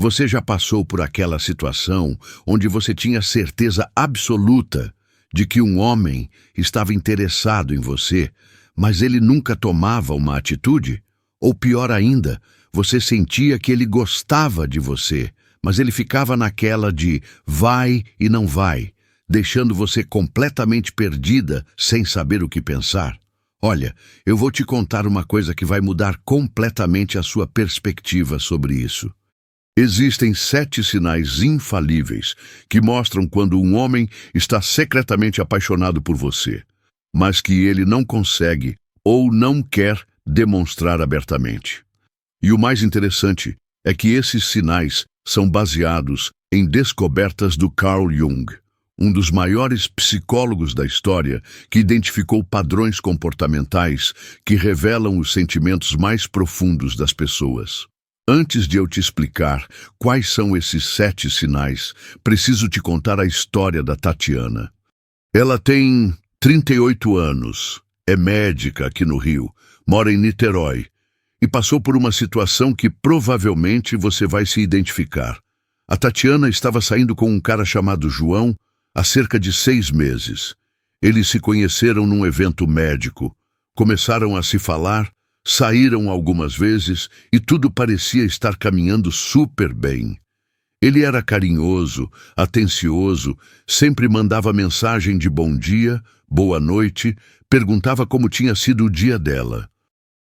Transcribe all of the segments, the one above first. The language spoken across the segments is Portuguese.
Você já passou por aquela situação onde você tinha certeza absoluta de que um homem estava interessado em você, mas ele nunca tomava uma atitude? Ou pior ainda, você sentia que ele gostava de você, mas ele ficava naquela de vai e não vai, deixando você completamente perdida, sem saber o que pensar? Olha, eu vou te contar uma coisa que vai mudar completamente a sua perspectiva sobre isso. Existem 7 sinais infalíveis que mostram quando um homem está secretamente apaixonado por você, mas que ele não consegue ou não quer demonstrar abertamente. E o mais interessante é que esses sinais são baseados em descobertas do Carl Jung, um dos maiores psicólogos da história, que identificou padrões comportamentais que revelam os sentimentos mais profundos das pessoas. Antes de eu te explicar quais são esses 7 sinais, preciso te contar a história da Tatiana. Ela tem 38 anos, é médica aqui no Rio, mora em Niterói e passou por uma situação que provavelmente você vai se identificar. A Tatiana estava saindo com um cara chamado João há cerca de 6 meses. Eles se conheceram num evento médico, começaram a se falar, saíram algumas vezes e tudo parecia estar caminhando super bem. Ele era carinhoso, atencioso, sempre mandava mensagem de bom dia, boa noite, perguntava como tinha sido o dia dela.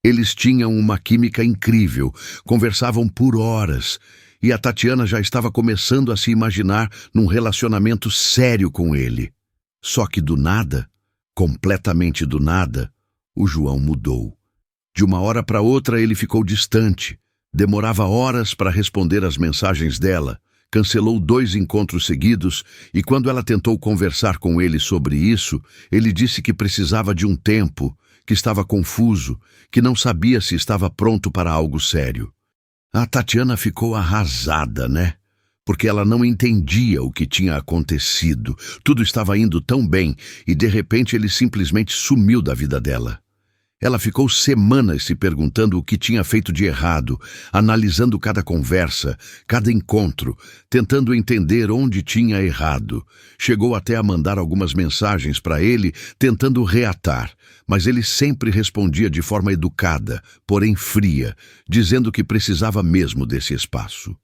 Eles tinham uma química incrível, conversavam por horas, e a Tatiana já estava começando a se imaginar num relacionamento sério com ele. Só que do nada, completamente do nada, o João mudou. De uma hora para outra ele ficou distante, demorava horas para responder às mensagens dela, cancelou 2 encontros seguidos e quando ela tentou conversar com ele sobre isso, ele disse que precisava de um tempo, que estava confuso, que não sabia se estava pronto para algo sério. A Tatiana ficou arrasada, né? Porque ela não entendia o que tinha acontecido. Tudo estava indo tão bem e de repente ele simplesmente sumiu da vida dela. Ela ficou semanas se perguntando o que tinha feito de errado, analisando cada conversa, cada encontro, tentando entender onde tinha errado. Chegou até a mandar algumas mensagens para ele, tentando reatar, mas ele sempre respondia de forma educada, porém fria, dizendo que precisava mesmo desse espaço.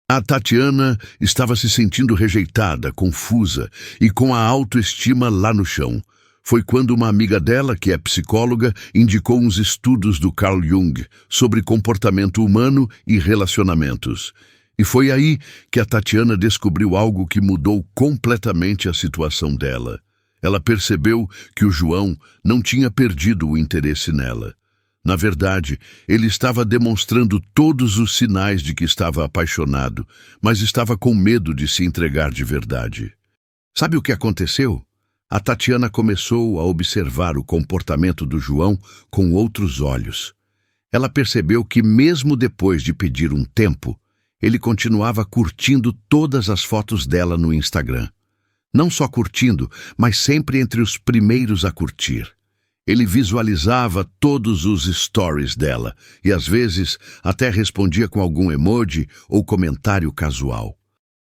A Tatiana estava se sentindo rejeitada, confusa e com a autoestima lá no chão. Foi quando uma amiga dela, que é psicóloga, indicou uns estudos do Carl Jung sobre comportamento humano e relacionamentos. E foi aí que a Tatiana descobriu algo que mudou completamente a situação dela. Ela percebeu que o João não tinha perdido o interesse nela. Na verdade, ele estava demonstrando todos os sinais de que estava apaixonado, mas estava com medo de se entregar de verdade. Sabe o que aconteceu? A Tatiana começou a observar o comportamento do João com outros olhos. Ela percebeu que mesmo depois de pedir um tempo, ele continuava curtindo todas as fotos dela no Instagram. Não só curtindo, mas sempre entre os primeiros a curtir. Ele visualizava todos os stories dela e às vezes até respondia com algum emoji ou comentário casual.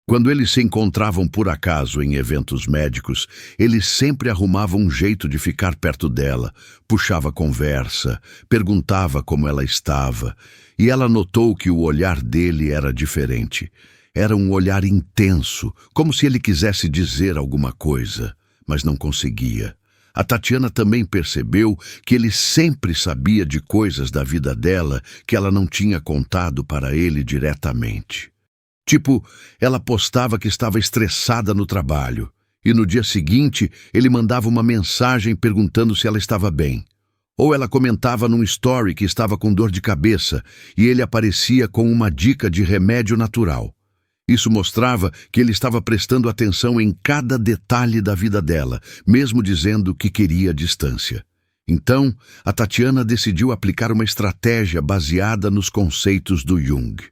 Quando eles se encontravam por acaso em eventos médicos, ele sempre arrumava um jeito de ficar perto dela, puxava conversa, perguntava como ela estava, e ela notou que o olhar dele era diferente. Era um olhar intenso, como se ele quisesse dizer alguma coisa, mas não conseguia. A Tatiana também percebeu que ele sempre sabia de coisas da vida dela que ela não tinha contado para ele diretamente. Tipo, ela postava que estava estressada no trabalho, e no dia seguinte ele mandava uma mensagem perguntando se ela estava bem. Ou ela comentava num story que estava com dor de cabeça, e ele aparecia com uma dica de remédio natural. Isso mostrava que ele estava prestando atenção em cada detalhe da vida dela, mesmo dizendo que queria distância. Então, a Tatiana decidiu aplicar uma estratégia baseada nos conceitos do Jung.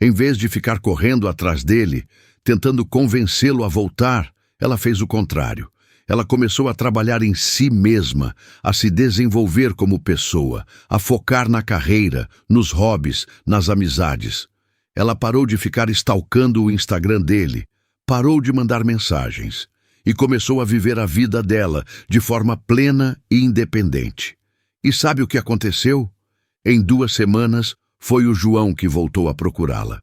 Em vez de ficar correndo atrás dele, tentando convencê-lo a voltar, ela fez o contrário. Ela começou a trabalhar em si mesma, a se desenvolver como pessoa, a focar na carreira, nos hobbies, nas amizades. Ela parou de ficar stalkando o Instagram dele, parou de mandar mensagens e começou a viver a vida dela de forma plena e independente. E sabe o que aconteceu? Em 2 semanas, foi o João que voltou a procurá-la.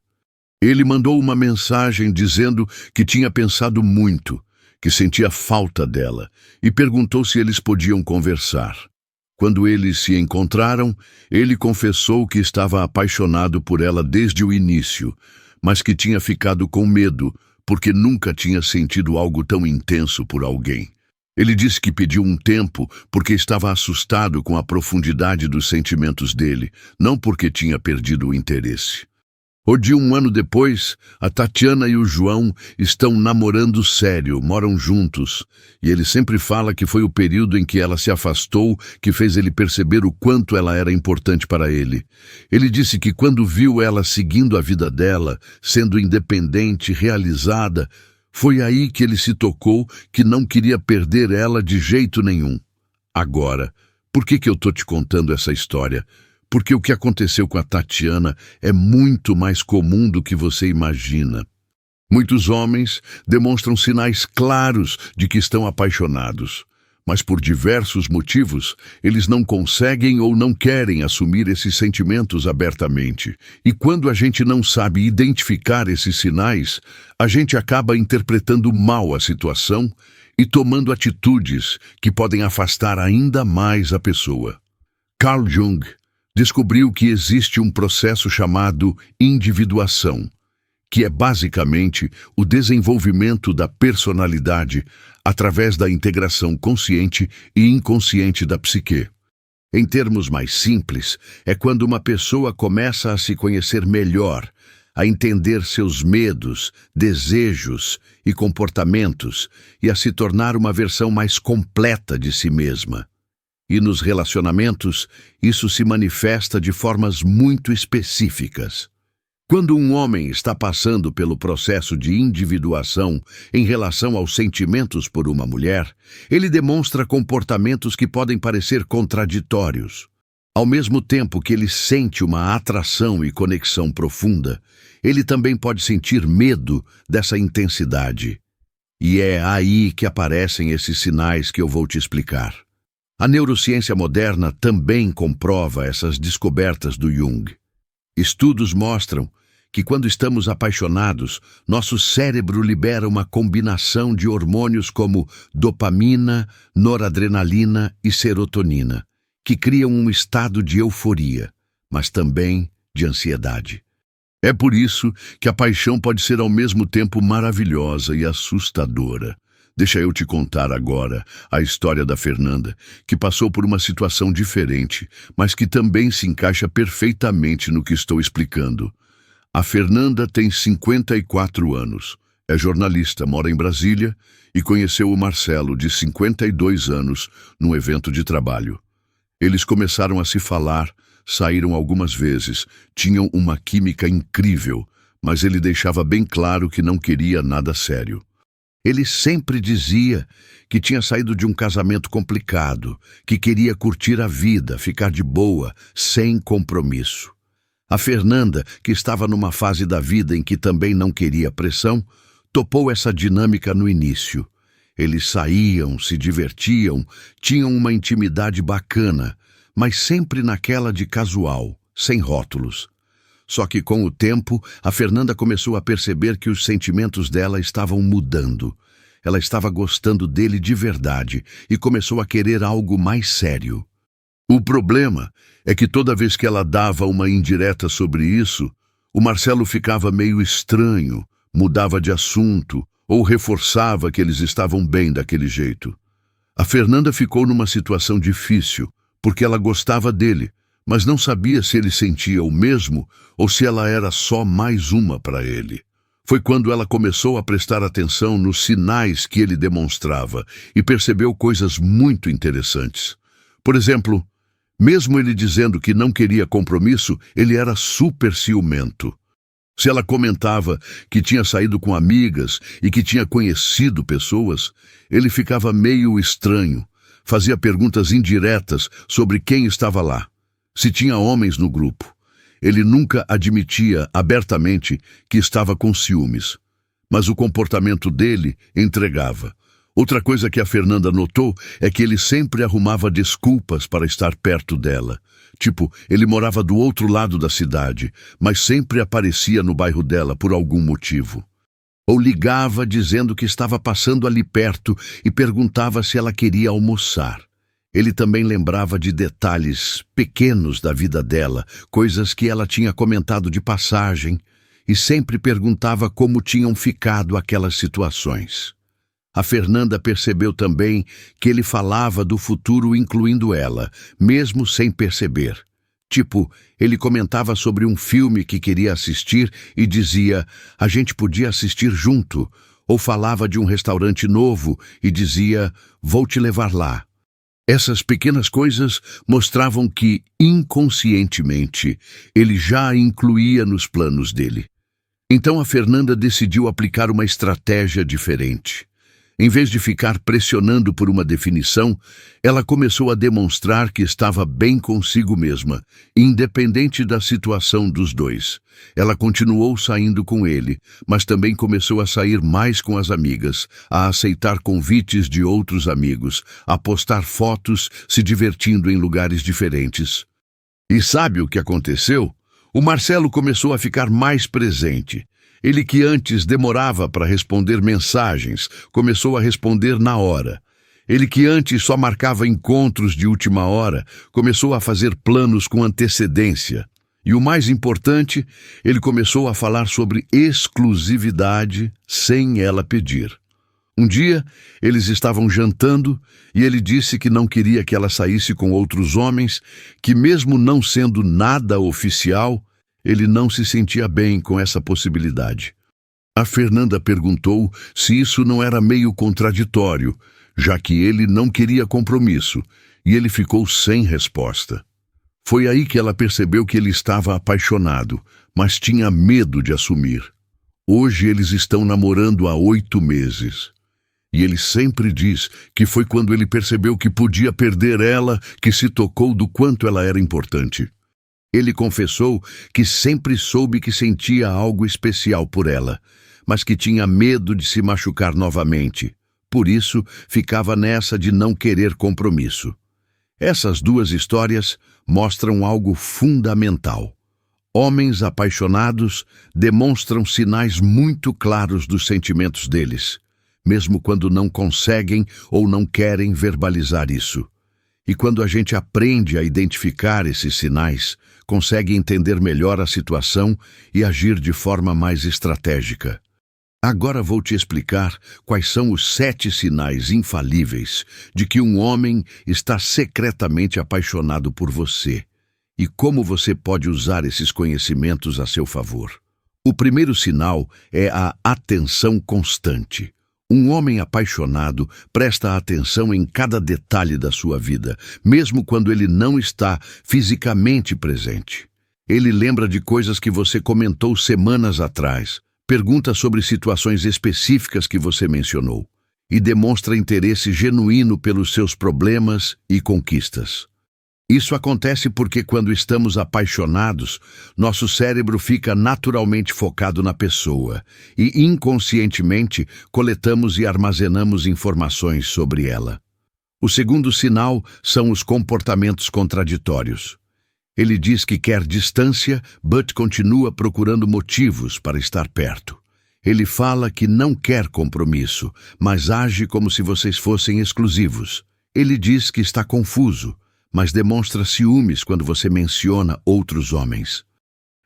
Ele mandou uma mensagem dizendo que tinha pensado muito, que sentia falta dela, e perguntou se eles podiam conversar. Quando eles se encontraram, ele confessou que estava apaixonado por ela desde o início, mas que tinha ficado com medo, porque nunca tinha sentido algo tão intenso por alguém. Ele disse que pediu um tempo porque estava assustado com a profundidade dos sentimentos dele, não porque tinha perdido o interesse. De 1 ano depois, a Tatiana e o João estão namorando sério, moram juntos, e ele sempre fala que foi o período em que ela se afastou que fez ele perceber o quanto ela era importante para ele. Ele disse que quando viu ela seguindo a vida dela, sendo independente, realizada, foi aí que ele se tocou que não queria perder ela de jeito nenhum. Agora, por que eu tô te contando essa história? Porque o que aconteceu com a Tatiana é muito mais comum do que você imagina. Muitos homens demonstram sinais claros de que estão apaixonados, mas por diversos motivos, eles não conseguem ou não querem assumir esses sentimentos abertamente. E quando a gente não sabe identificar esses sinais, a gente acaba interpretando mal a situação e tomando atitudes que podem afastar ainda mais a pessoa. Carl Jung descobriu que existe um processo chamado individuação, que é basicamente o desenvolvimento da personalidade através da integração consciente e inconsciente da psique. Em termos mais simples, é quando uma pessoa começa a se conhecer melhor, a entender seus medos, desejos e comportamentos e a se tornar uma versão mais completa de si mesma. E nos relacionamentos, isso se manifesta de formas muito específicas. Quando um homem está passando pelo processo de individuação em relação aos sentimentos por uma mulher, ele demonstra comportamentos que podem parecer contraditórios. Ao mesmo tempo que ele sente uma atração e conexão profunda, ele também pode sentir medo dessa intensidade. E é aí que aparecem esses sinais que eu vou te explicar. A neurociência moderna também comprova essas descobertas do Jung. Estudos mostram que quando estamos apaixonados, nosso cérebro libera uma combinação de hormônios como dopamina, noradrenalina e serotonina, que criam um estado de euforia, mas também de ansiedade. É por isso que a paixão pode ser ao mesmo tempo maravilhosa e assustadora. Deixa eu te contar agora a história da Fernanda, que passou por uma situação diferente, mas que também se encaixa perfeitamente no que estou explicando. A Fernanda tem 54 anos, é jornalista, mora em Brasília e conheceu o Marcelo, de 52 anos, num evento de trabalho. Eles começaram a se falar, saíram algumas vezes, tinham uma química incrível, mas ele deixava bem claro que não queria nada sério. Ele sempre dizia que tinha saído de um casamento complicado, que queria curtir a vida, ficar de boa, sem compromisso. A Fernanda, que estava numa fase da vida em que também não queria pressão, topou essa dinâmica no início. Eles saíam, se divertiam, tinham uma intimidade bacana, mas sempre naquela de casual, sem rótulos. Só que com o tempo, a Fernanda começou a perceber que os sentimentos dela estavam mudando. Ela estava gostando dele de verdade e começou a querer algo mais sério. O problema é que toda vez que ela dava uma indireta sobre isso, o Marcelo ficava meio estranho, mudava de assunto ou reforçava que eles estavam bem daquele jeito. A Fernanda ficou numa situação difícil, porque ela gostava dele, mas não sabia se ele sentia o mesmo ou se ela era só mais uma para ele. Foi quando ela começou a prestar atenção nos sinais que ele demonstrava e percebeu coisas muito interessantes. Por exemplo, mesmo ele dizendo que não queria compromisso, ele era super ciumento. Se ela comentava que tinha saído com amigas e que tinha conhecido pessoas, ele ficava meio estranho, fazia perguntas indiretas sobre quem estava lá, se tinha homens no grupo. Ele nunca admitia abertamente que estava com ciúmes, mas o comportamento dele entregava. Outra coisa que a Fernanda notou é que ele sempre arrumava desculpas para estar perto dela. Tipo, ele morava do outro lado da cidade, mas sempre aparecia no bairro dela por algum motivo. Ou ligava dizendo que estava passando ali perto e perguntava se ela queria almoçar. Ele também lembrava de detalhes pequenos da vida dela, coisas que ela tinha comentado de passagem, e sempre perguntava como tinham ficado aquelas situações. A Fernanda percebeu também que ele falava do futuro incluindo ela, mesmo sem perceber. Tipo, ele comentava sobre um filme que queria assistir e dizia, a gente podia assistir junto, ou falava de um restaurante novo e dizia, vou te levar lá. Essas pequenas coisas mostravam que, inconscientemente, ele já a incluía nos planos dele. Então a Fernanda decidiu aplicar uma estratégia diferente. Em vez de ficar pressionando por uma definição, ela começou a demonstrar que estava bem consigo mesma, independente da situação dos dois. Ela continuou saindo com ele, mas também começou a sair mais com as amigas, a aceitar convites de outros amigos, a postar fotos, se divertindo em lugares diferentes. E sabe o que aconteceu? O Marcelo começou a ficar mais presente. Ele que antes demorava para responder mensagens, começou a responder na hora. Ele que antes só marcava encontros de última hora, começou a fazer planos com antecedência. E o mais importante, ele começou a falar sobre exclusividade sem ela pedir. Um dia, eles estavam jantando e ele disse que não queria que ela saísse com outros homens, que mesmo não sendo nada oficial, ele não se sentia bem com essa possibilidade. A Fernanda perguntou se isso não era meio contraditório, já que ele não queria compromisso, e ele ficou sem resposta. Foi aí que ela percebeu que ele estava apaixonado, mas tinha medo de assumir. Hoje eles estão namorando há 8 meses. E ele sempre diz que foi quando ele percebeu que podia perder ela que se tocou do quanto ela era importante. Ele confessou que sempre soube que sentia algo especial por ela, mas que tinha medo de se machucar novamente. Por isso, ficava nessa de não querer compromisso. Essas duas histórias mostram algo fundamental. Homens apaixonados demonstram sinais muito claros dos sentimentos deles, mesmo quando não conseguem ou não querem verbalizar isso. E quando a gente aprende a identificar esses sinais, consegue entender melhor a situação e agir de forma mais estratégica. Agora vou te explicar quais são os 7 sinais infalíveis de que um homem está secretamente apaixonado por você e como você pode usar esses conhecimentos a seu favor. O primeiro sinal é a atenção constante. Um homem apaixonado presta atenção em cada detalhe da sua vida, mesmo quando ele não está fisicamente presente. Ele lembra de coisas que você comentou semanas atrás, pergunta sobre situações específicas que você mencionou e demonstra interesse genuíno pelos seus problemas e conquistas. Isso acontece porque quando estamos apaixonados, nosso cérebro fica naturalmente focado na pessoa e inconscientemente coletamos e armazenamos informações sobre ela. O segundo sinal são os comportamentos contraditórios. Ele diz que quer distância, but continua procurando motivos para estar perto. Ele fala que não quer compromisso, mas age como se vocês fossem exclusivos. Ele diz que está confuso, mas demonstra ciúmes quando você menciona outros homens.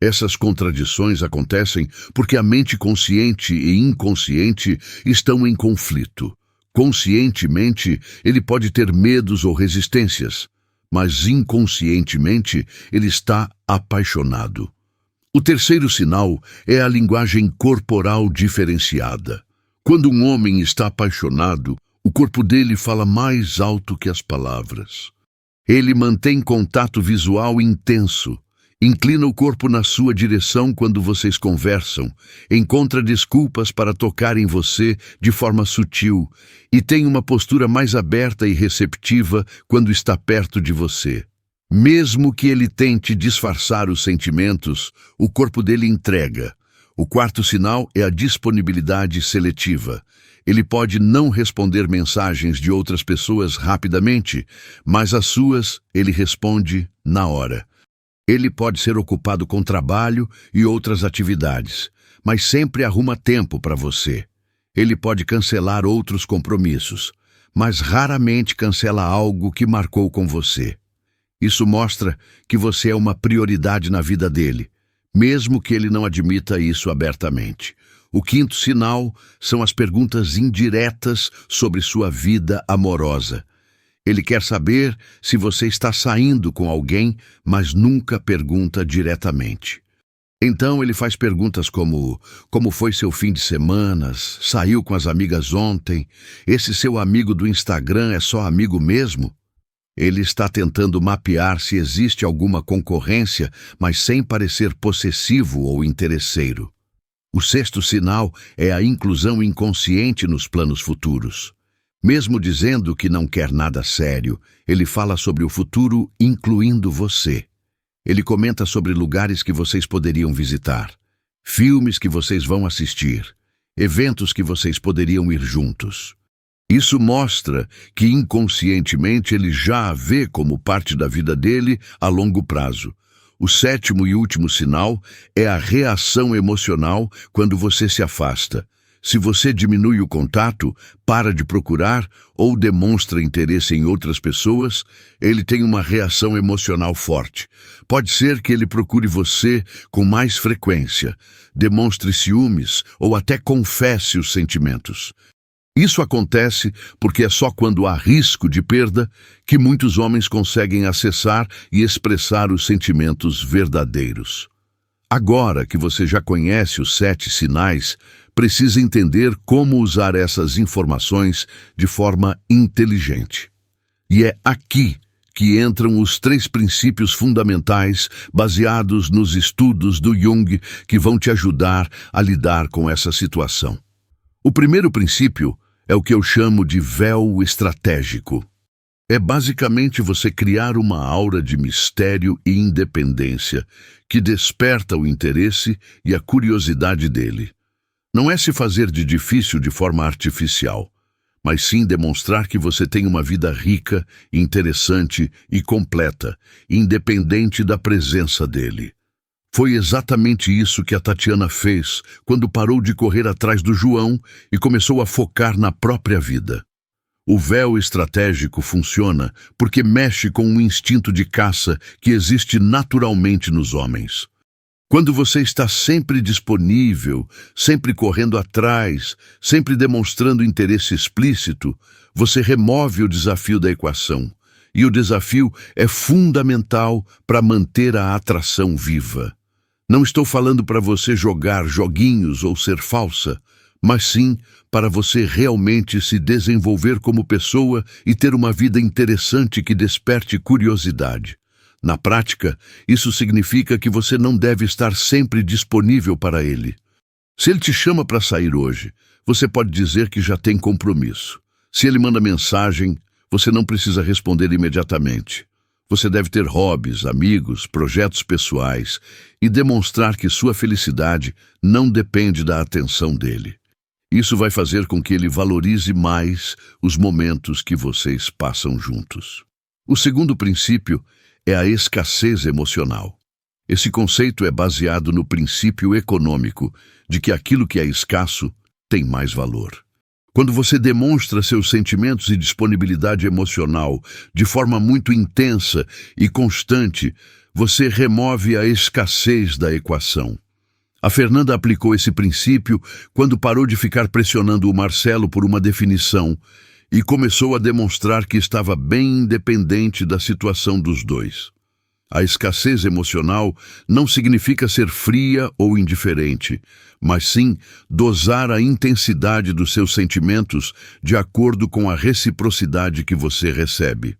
Essas contradições acontecem porque a mente consciente e inconsciente estão em conflito. Conscientemente, ele pode ter medos ou resistências, mas inconscientemente ele está apaixonado. O terceiro sinal é a linguagem corporal diferenciada. Quando um homem está apaixonado, o corpo dele fala mais alto que as palavras. Ele mantém contato visual intenso, inclina o corpo na sua direção quando vocês conversam, encontra desculpas para tocar em você de forma sutil e tem uma postura mais aberta e receptiva quando está perto de você. Mesmo que ele tente disfarçar os sentimentos, o corpo dele entrega. O quarto sinal é a disponibilidade seletiva. Ele pode não responder mensagens de outras pessoas rapidamente, mas as suas ele responde na hora. Ele pode ser ocupado com trabalho e outras atividades, mas sempre arruma tempo para você. Ele pode cancelar outros compromissos, mas raramente cancela algo que marcou com você. Isso mostra que você é uma prioridade na vida dele, mesmo que ele não admita isso abertamente. O quinto sinal são as perguntas indiretas sobre sua vida amorosa. Ele quer saber se você está saindo com alguém, mas nunca pergunta diretamente. Então ele faz perguntas como foi seu fim de semana, saiu com as amigas ontem, esse seu amigo do Instagram é só amigo mesmo? Ele está tentando mapear se existe alguma concorrência, mas sem parecer possessivo ou interesseiro. O sexto sinal é a inclusão inconsciente nos planos futuros. Mesmo dizendo que não quer nada sério, ele fala sobre o futuro incluindo você. Ele comenta sobre lugares que vocês poderiam visitar, filmes que vocês vão assistir, eventos que vocês poderiam ir juntos. Isso mostra que inconscientemente ele já a vê como parte da vida dele a longo prazo. O sétimo e último sinal é a reação emocional quando você se afasta. Se você diminui o contato, para de procurar ou demonstra interesse em outras pessoas, ele tem uma reação emocional forte. Pode ser que ele procure você com mais frequência, demonstre ciúmes ou até confesse os sentimentos. Isso acontece porque é só quando há risco de perda que muitos homens conseguem acessar e expressar os sentimentos verdadeiros. Agora que você já conhece os 7 sinais, precisa entender como usar essas informações de forma inteligente. E é aqui que entram os 3 princípios fundamentais baseados nos estudos do Jung que vão te ajudar a lidar com essa situação. O primeiro princípio é o que eu chamo de véu estratégico. É basicamente você criar uma aura de mistério e independência que desperta o interesse e a curiosidade dele. Não é se fazer de difícil de forma artificial, mas sim demonstrar que você tem uma vida rica, interessante e completa, independente da presença dele. Foi exatamente isso que a Tatiana fez quando parou de correr atrás do João e começou a focar na própria vida. O véu estratégico funciona porque mexe com um instinto de caça que existe naturalmente nos homens. Quando você está sempre disponível, sempre correndo atrás, sempre demonstrando interesse explícito, você remove o desafio da equação. E o desafio é fundamental para manter a atração viva. Não estou falando para você jogar joguinhos ou ser falsa, mas sim para você realmente se desenvolver como pessoa e ter uma vida interessante que desperte curiosidade. Na prática, isso significa que você não deve estar sempre disponível para ele. Se ele te chama para sair hoje, você pode dizer que já tem compromisso. Se ele manda mensagem, você não precisa responder imediatamente. Você deve ter hobbies, amigos, projetos pessoais e demonstrar que sua felicidade não depende da atenção dele. Isso vai fazer com que ele valorize mais os momentos que vocês passam juntos. O segundo princípio é a escassez emocional. Esse conceito é baseado no princípio econômico de que aquilo que é escasso tem mais valor. Quando você demonstra seus sentimentos e disponibilidade emocional de forma muito intensa e constante, você remove a escassez da equação. A Fernanda aplicou esse princípio quando parou de ficar pressionando o Marcelo por uma definição e começou a demonstrar que estava bem independente da situação dos dois. A escassez emocional não significa ser fria ou indiferente, mas sim dosar a intensidade dos seus sentimentos de acordo com a reciprocidade que você recebe.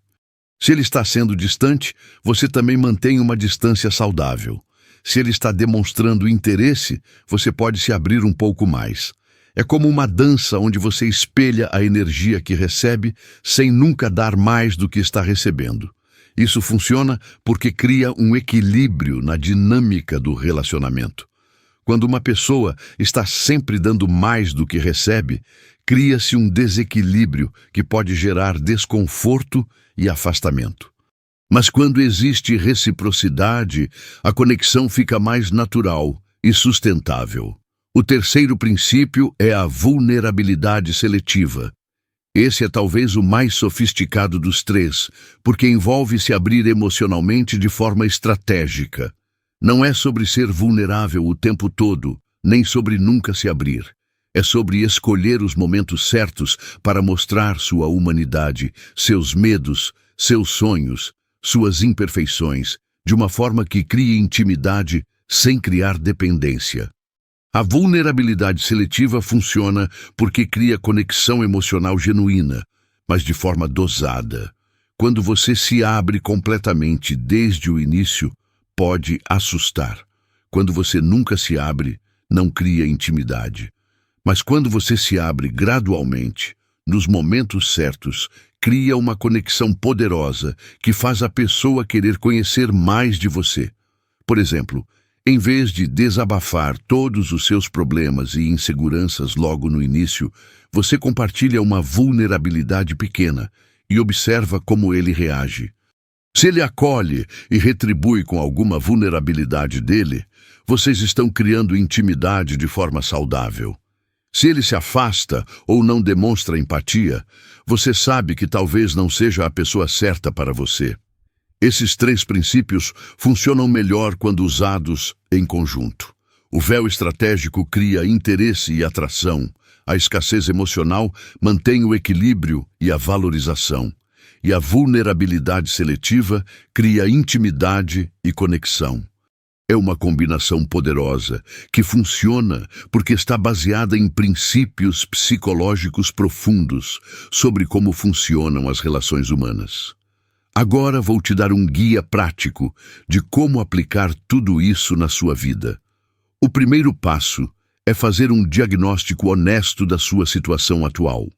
Se ele está sendo distante, você também mantém uma distância saudável. Se ele está demonstrando interesse, você pode se abrir um pouco mais. É como uma dança onde você espelha a energia que recebe sem nunca dar mais do que está recebendo. Isso funciona porque cria um equilíbrio na dinâmica do relacionamento. Quando uma pessoa está sempre dando mais do que recebe, cria-se um desequilíbrio que pode gerar desconforto e afastamento. Mas quando existe reciprocidade, a conexão fica mais natural e sustentável. O terceiro princípio é a vulnerabilidade seletiva. Esse é talvez o mais sofisticado dos três, porque envolve se abrir emocionalmente de forma estratégica. Não é sobre ser vulnerável o tempo todo, nem sobre nunca se abrir. É sobre escolher os momentos certos para mostrar sua humanidade, seus medos, seus sonhos, suas imperfeições, de uma forma que crie intimidade sem criar dependência. A vulnerabilidade seletiva funciona porque cria conexão emocional genuína, mas de forma dosada. Quando você se abre completamente desde o início, pode assustar. Quando você nunca se abre, não cria intimidade. Mas quando você se abre gradualmente, nos momentos certos, cria uma conexão poderosa que faz a pessoa querer conhecer mais de você. Por exemplo, em vez de desabafar todos os seus problemas e inseguranças logo no início, você compartilha uma vulnerabilidade pequena e observa como ele reage. Se ele acolhe e retribui com alguma vulnerabilidade dele, vocês estão criando intimidade de forma saudável. Se ele se afasta ou não demonstra empatia, você sabe que talvez não seja a pessoa certa para você. Esses três princípios funcionam melhor quando usados em conjunto. O véu estratégico cria interesse e atração. A escassez emocional mantém o equilíbrio e a valorização. E a vulnerabilidade seletiva cria intimidade e conexão. É uma combinação poderosa que funciona porque está baseada em princípios psicológicos profundos sobre como funcionam as relações humanas. Agora vou te dar um guia prático de como aplicar tudo isso na sua vida. O primeiro passo é fazer um diagnóstico honesto da sua situação atual.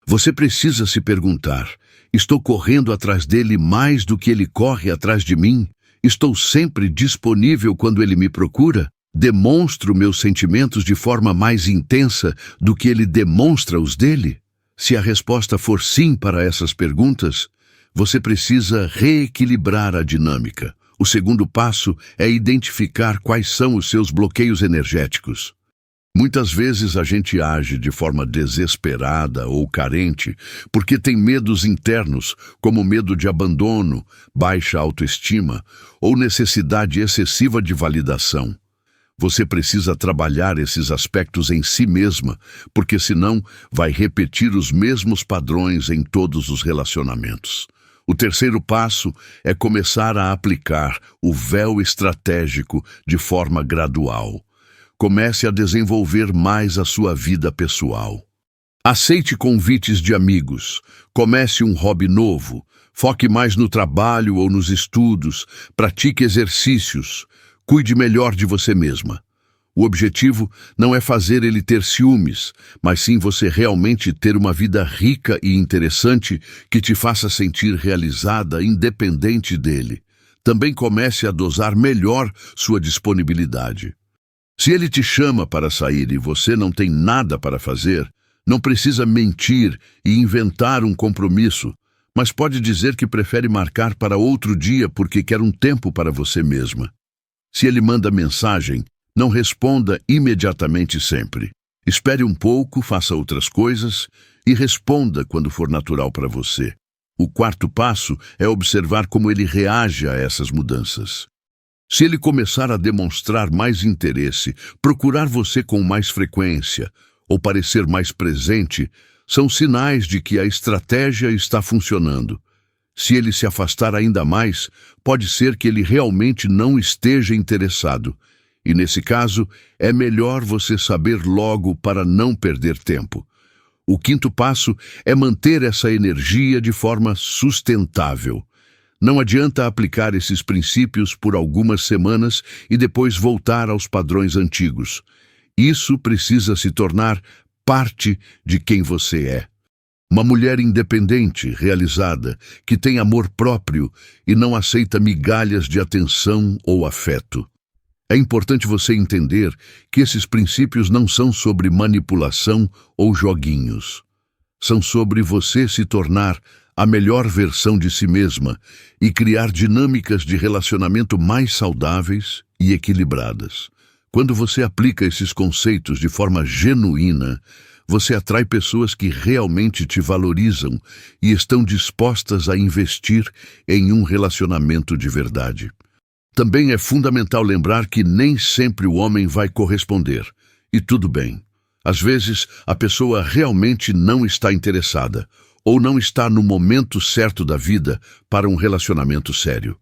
Você precisa se perguntar: estou correndo atrás dele mais do que ele corre atrás de mim? Estou sempre disponível quando ele me procura? Demonstro meus sentimentos de forma mais intensa do que ele demonstra os dele? Se a resposta for sim para essas perguntas, você precisa reequilibrar a dinâmica. O segundo passo é identificar quais são os seus bloqueios energéticos. Muitas vezes a gente age de forma desesperada ou carente porque tem medos internos, como medo de abandono, baixa autoestima ou necessidade excessiva de validação. Você precisa trabalhar esses aspectos em si mesma, porque senão vai repetir os mesmos padrões em todos os relacionamentos. O terceiro passo é começar a aplicar o véu estratégico de forma gradual. Comece a desenvolver mais a sua vida pessoal. Aceite convites de amigos, comece um hobby novo, foque mais no trabalho ou nos estudos, pratique exercícios, cuide melhor de você mesma. O objetivo não é fazer ele ter ciúmes, mas sim você realmente ter uma vida rica e interessante que te faça sentir realizada, independente dele. Também comece a dosar melhor sua disponibilidade. Se ele te chama para sair e você não tem nada para fazer, não precisa mentir e inventar um compromisso, mas pode dizer que prefere marcar para outro dia porque quer um tempo para você mesma. Se ele manda mensagem, não responda imediatamente sempre. Espere um pouco, faça outras coisas e responda quando for natural para você. O quarto passo é observar como ele reage a essas mudanças. Se ele começar a demonstrar mais interesse, procurar você com mais frequência ou parecer mais presente, são sinais de que a estratégia está funcionando. Se ele se afastar ainda mais, pode ser que ele realmente não esteja interessado. E nesse caso, é melhor você saber logo para não perder tempo. O quinto passo é manter essa energia de forma sustentável. Não adianta aplicar esses princípios por algumas semanas e depois voltar aos padrões antigos. Isso precisa se tornar parte de quem você é. Uma mulher independente, realizada, que tem amor próprio e não aceita migalhas de atenção ou afeto. É importante você entender que esses princípios não são sobre manipulação ou joguinhos. São sobre você se tornar a melhor versão de si mesma e criar dinâmicas de relacionamento mais saudáveis e equilibradas. Quando você aplica esses conceitos de forma genuína, você atrai pessoas que realmente te valorizam e estão dispostas a investir em um relacionamento de verdade. Também é fundamental lembrar que nem sempre o homem vai corresponder, e tudo bem. Às vezes, a pessoa realmente não está interessada, ou não está no momento certo da vida para um relacionamento sério.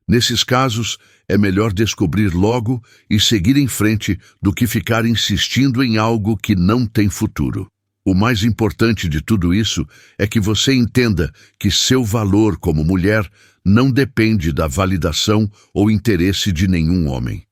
Nesses casos, é melhor descobrir logo e seguir em frente do que ficar insistindo em algo que não tem futuro. O mais importante de tudo isso é que você entenda que seu valor como mulher não depende da validação ou interesse de nenhum homem.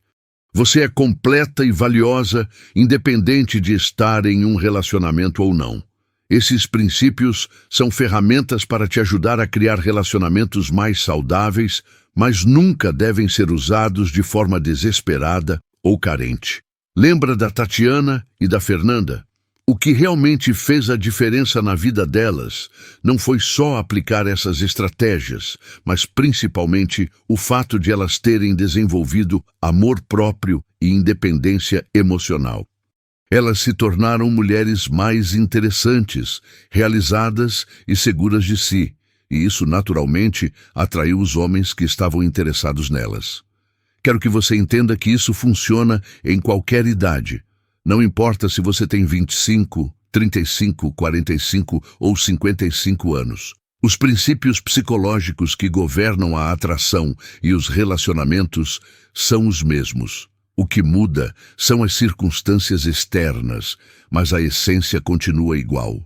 Você é completa e valiosa, independente de estar em um relacionamento ou não. Esses princípios são ferramentas para te ajudar a criar relacionamentos mais saudáveis, mas nunca devem ser usados de forma desesperada ou carente. Lembra da Tatiana e da Fernanda? O que realmente fez a diferença na vida delas não foi só aplicar essas estratégias, mas principalmente o fato de elas terem desenvolvido amor próprio e independência emocional. Elas se tornaram mulheres mais interessantes, realizadas e seguras de si, e isso naturalmente atraiu os homens que estavam interessados nelas. Quero que você entenda que isso funciona em qualquer idade. Não importa se você tem 25, 35, 45 ou 55 anos. Os princípios psicológicos que governam a atração e os relacionamentos são os mesmos. O que muda são as circunstâncias externas, mas a essência continua igual.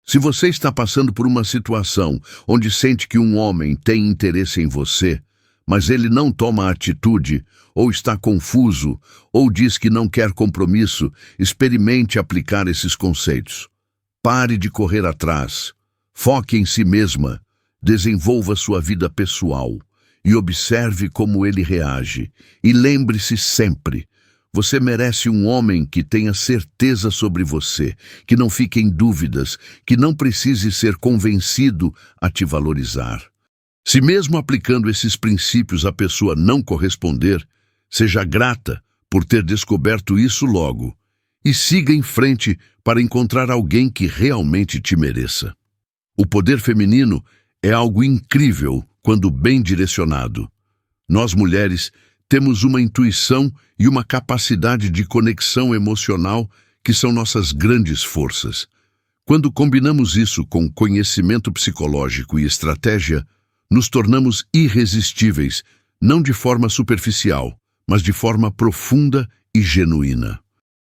Se você está passando por uma situação onde sente que um homem tem interesse em você, mas ele não toma atitude, ou está confuso, ou diz que não quer compromisso, experimente aplicar esses conceitos. Pare de correr atrás. Foque em si mesma. Desenvolva sua vida pessoal. E observe como ele reage. E lembre-se sempre, você merece um homem que tenha certeza sobre você, que não fique em dúvidas, que não precise ser convencido a te valorizar. Se mesmo aplicando esses princípios a pessoa não corresponder, seja grata por ter descoberto isso logo e siga em frente para encontrar alguém que realmente te mereça. O poder feminino é algo incrível quando bem direcionado. Nós mulheres temos uma intuição e uma capacidade de conexão emocional que são nossas grandes forças. Quando combinamos isso com conhecimento psicológico e estratégia, nos tornamos irresistíveis, não de forma superficial, mas de forma profunda e genuína.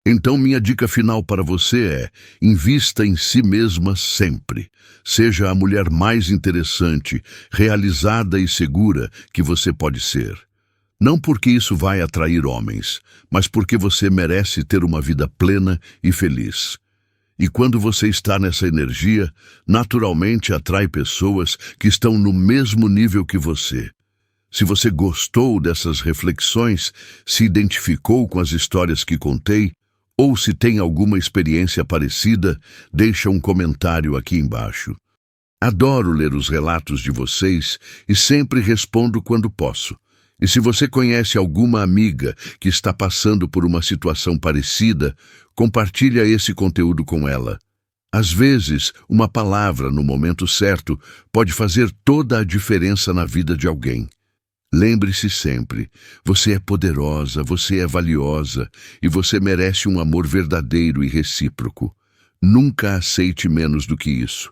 Então, minha dica final para você é: invista em si mesma sempre. Seja a mulher mais interessante, realizada e segura que você pode ser. Não porque isso vai atrair homens, mas porque você merece ter uma vida plena e feliz. E quando você está nessa energia, naturalmente atrai pessoas que estão no mesmo nível que você. Se você gostou dessas reflexões, se identificou com as histórias que contei, ou se tem alguma experiência parecida, deixa um comentário aqui embaixo. Adoro ler os relatos de vocês e sempre respondo quando posso. E se você conhece alguma amiga que está passando por uma situação parecida, compartilha esse conteúdo com ela. Às vezes, uma palavra no momento certo pode fazer toda a diferença na vida de alguém. Lembre-se sempre, você é poderosa, você é valiosa e você merece um amor verdadeiro e recíproco. Nunca aceite menos do que isso.